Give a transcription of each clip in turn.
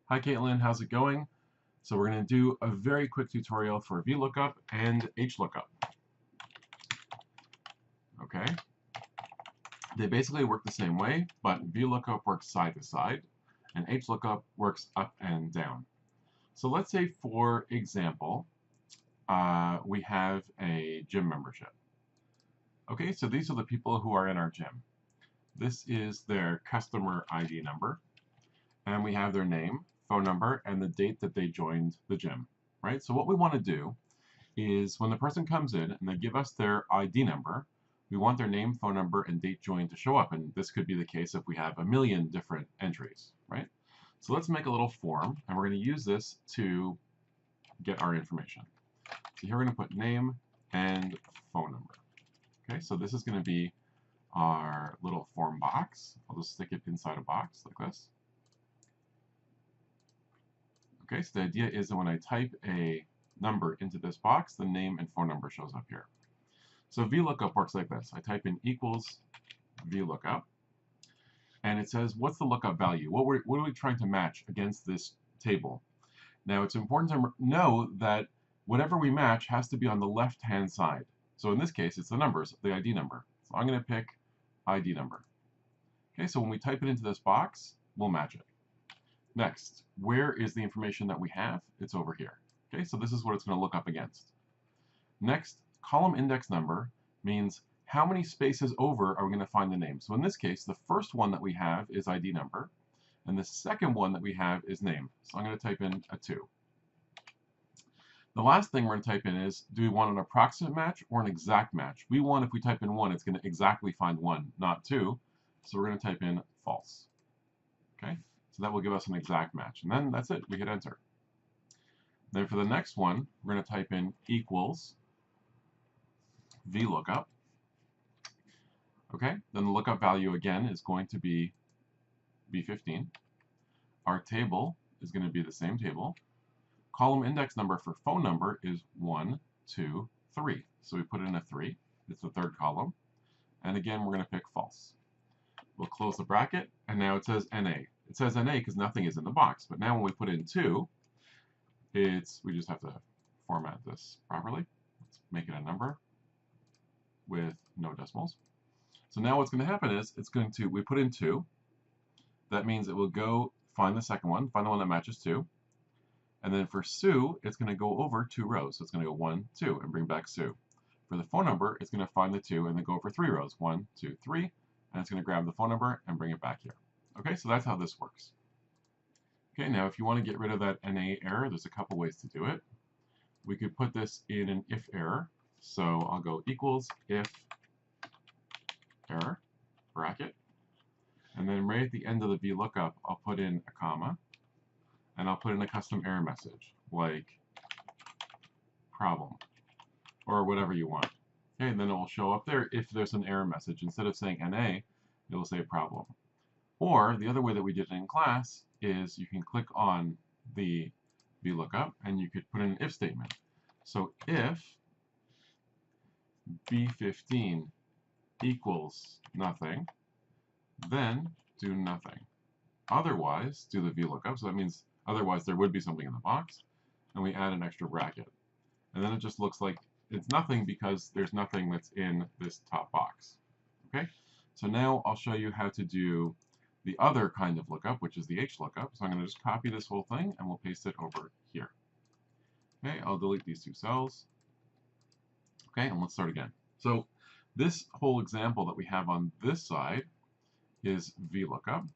Hi Caitlin, how's it going? So we're going to do a very quick tutorial for VLOOKUP and HLOOKUP. Okay, they basically work the same way, but VLOOKUP works side to side, and HLOOKUP works up and down. So let's say, for example, we have a gym membership. Okay, so these are the people who are in our gym. This is their customer ID number, and we have their name, phone number, and the date that they joined the gym, right? So what we want to do is when the person comes in and they give us their ID number, we want their name, phone number, and date joined to show up. And this could be the case if we have a million different entries, right? So let's make a little form, and we're going to use this to get our information. So here we're going to put name and phone number. Okay, so this is going to be our little form box. I'll just stick it inside a box like this. Okay, so the idea is that when I type a number into this box, the name and phone number shows up here. So VLOOKUP works like this. I type in equals VLOOKUP, and it says, what's the lookup value? What are we trying to match against this table? Now, it's important to know that whatever we match has to be on the left-hand side. So in this case, it's the numbers, the ID number. So I'm going to pick ID number. Okay, so when we type it into this box, we'll match it. Next, where is the information that we have? It's over here. Okay, so this is what it's going to look up against. Next, column index number means how many spaces over are we going to find the name. So in this case, the first one that we have is ID number, and the second one that we have is name. So I'm going to type in a 2. The last thing we're going to type in is, do we want an approximate match or an exact match? We want, if we type in 1, it's going to exactly find 1, not 2. So we're going to type in false. Okay? So that will give us an exact match. And then that's it. We hit enter. Then for the next one, we're going to type in equals VLOOKUP. Okay? Then the lookup value again is going to be B15. Our table is going to be the same table. Column index number for phone number is 1, 2, 3. So we put in a 3. It's the third column. And again, we're going to pick false. We'll close the bracket, and now it says NA. It says NA because nothing is in the box. But now when we put in 2, we just have to format this properly. Let's make it a number with no decimals. So now what's going to happen is we put in 2. That means it will go find the second one, find the one that matches 2. And then for Sue, it's going to go over 2 rows. So it's going to go 1, 2, and bring back Sue. For the phone number, it's going to find the 2 and then go over 3 rows. 1, 2, 3. And it's going to grab the phone number and bring it back here. Okay, so that's how this works. Okay, now if you want to get rid of that NA error, there's a couple ways to do it. We could put this in an if error. So I'll go equals if error, bracket. And then right at the end of the VLOOKUP, I'll put in a comma. And I'll put in a custom error message, like problem, or whatever you want. Okay, and then it will show up there if there's an error message. Instead of saying NA, it will say problem. Or the other way that we did it in class is you can click on the VLOOKUP and you could put in an if statement. So if B15 equals nothing, then do nothing. Otherwise, do the VLOOKUP. So that means otherwise there would be something in the box, and we add an extra bracket. And then it just looks like it's nothing because there's nothing that's in this top box. Okay? So now I'll show you how to do the other kind of lookup, which is the HLOOKUP. So I'm going to just copy this whole thing, and we'll paste it over here. Okay, I'll delete these 2 cells. Okay, and let's start again. So this whole example that we have on this side is VLOOKUP.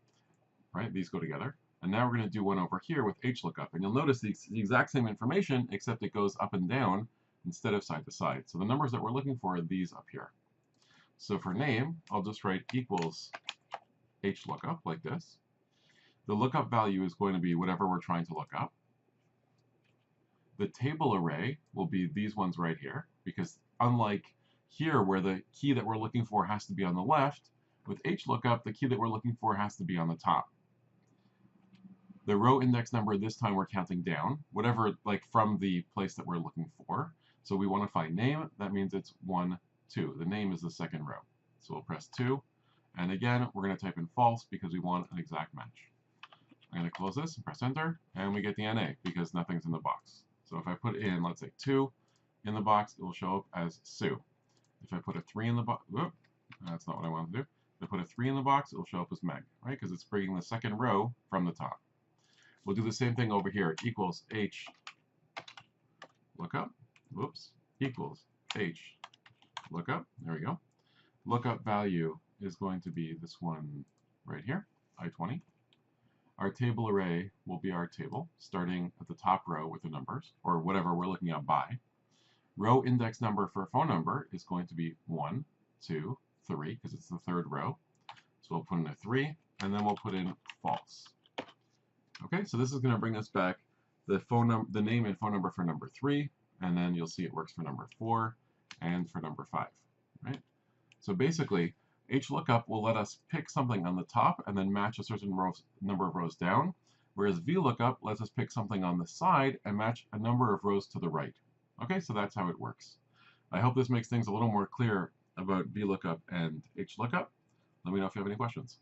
Right, these go together. And now we're going to do one over here with HLOOKUP. And you'll notice the exact same information, except it goes up and down instead of side to side. So the numbers that we're looking for are these up here. So for name, I'll just write equals HLOOKUP like this. The lookup value is going to be whatever we're trying to look up. The table array will be these ones right here, because unlike here where the key that we're looking for has to be on the left, with HLOOKUP, the key that we're looking for has to be on the top. The row index number, this time we're counting down, whatever, like from the place that we're looking for. So we want to find name, that means it's 1, 2. The name is the second row. So we'll press 2, and again, we're going to type in false because we want an exact match. I'm going to close this and press enter, and we get the NA because nothing's in the box. So if I put in, let's say, 2 in the box, it will show up as Sue. If I put a 3 in the box, that's not what I want to do. If I put a 3 in the box, it will show up as Meg, right? Because it's bringing the second row from the top. We'll do the same thing over here. Equals H lookup, equals H lookup. There we go. Lookup value is going to be this one right here, I-20. Our table array will be our table, starting at the top row with the numbers, or whatever we're looking at by. Row index number for phone number is going to be 1, 2, 3, because it's the third row. So we'll put in a 3, and then we'll put in false. Okay, so this is going to bring us back the name and phone number for number 3, and then you'll see it works for number 4 and for number 5. Right? So basically, HLOOKUP will let us pick something on the top and then match a certain number of rows down, whereas VLOOKUP lets us pick something on the side and match a number of rows to the right. Okay, so that's how it works. I hope this makes things a little more clear about VLOOKUP and HLOOKUP. Let me know if you have any questions.